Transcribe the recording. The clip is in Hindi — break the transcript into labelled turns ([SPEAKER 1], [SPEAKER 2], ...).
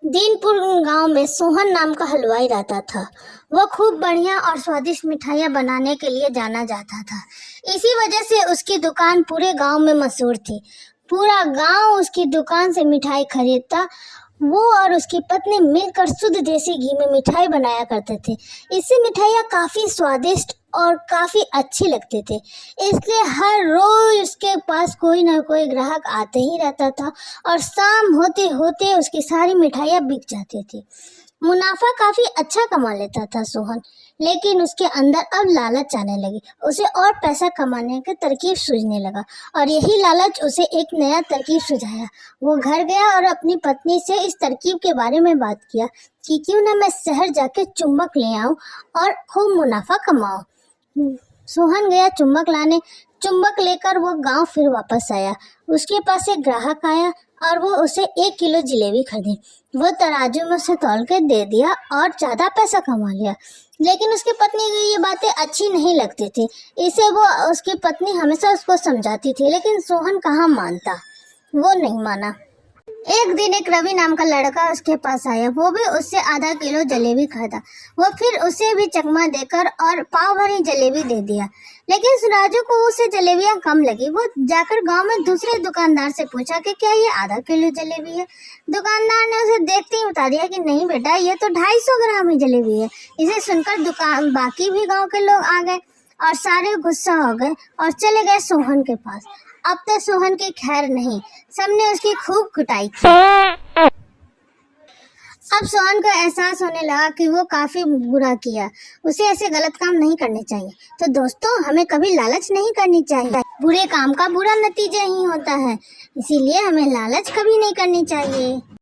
[SPEAKER 1] दीनपुर गांव में सोहन नाम का हलवाई रहता था। वह खूब बढ़िया और स्वादिष्ट मिठाइयाँ बनाने के लिए जाना जाता था। इसी वजह से उसकी दुकान पूरे गांव में मशहूर थी। पूरा गांव उसकी दुकान से मिठाई खरीदता। वो और उसकी पत्नी मिलकर शुद्ध देसी घी में मिठाई बनाया करते थे। इससे मिठाइयाँ काफ़ी स्वादिष्ट और काफ़ी अच्छी लगते थे। इसलिए हर रोज उसके पास कोई ना कोई ग्राहक आते ही रहता था और शाम होते होते उसकी सारी मिठाइयाँ बिक जाती थी। मुनाफा काफ़ी अच्छा कमा लेता था सोहन, लेकिन उसके अंदर अब लालच आने लगी। उसे और पैसा कमाने की तरकीब सूझने लगा और यही लालच उसे एक नया तरकीब सुझाया। वो घर गया और अपनी पत्नी से इस तरकीब के बारे में बात किया कि क्यों ना मैं शहर जाके चुम्बक ले आऊं और खूब मुनाफा कमाऊं। सोहन गया चुम्बक लाने। चुम्बक लेकर वो गांव फिर वापस आया। उसके पास एक ग्राहक आया और वो उसे 1 किलो जलेबी खरीदी। वो तराजू में उसे तौल के दे दिया और ज़्यादा पैसा कमा लिया। लेकिन उसकी पत्नी को ये बातें अच्छी नहीं लगती थी। इसे वो उसकी पत्नी हमेशा उसको समझाती थी, लेकिन सोहन कहाँ मानता। वो नहीं माना। एक दिन एक रवि नाम का लड़का उसके पास आया। वो भी उससे आधा किलो जलेबी खरीदा। वो फिर उसे भी चकमा देकर और पाव भरी जलेबी दे दिया। लेकिन उस राजू को उसे जलेबियां कम लगी। वो जाकर गांव में दूसरे दुकानदार से पूछा कि क्या ये आधा किलो जलेबी है। दुकानदार ने उसे देखते ही बता दिया कि नहीं बेटा, ये तो 250 ग्राम ही जलेबी है। इसे सुनकर दुकान बाकी भी गाँव के लोग आ गए और सारे गुस्सा हो गए और चले गए सोहन के पास। अब तो सोहन की खैर नहीं, सबने उसकी खूब कुटाई की। अब सोहन को एहसास होने लगा कि वो काफी बुरा किया। उसे ऐसे गलत काम नहीं करने चाहिए। तो दोस्तों, हमें कभी लालच नहीं करनी चाहिए। बुरे काम का बुरा नतीजा ही होता है, इसीलिए हमें लालच कभी नहीं करनी चाहिए।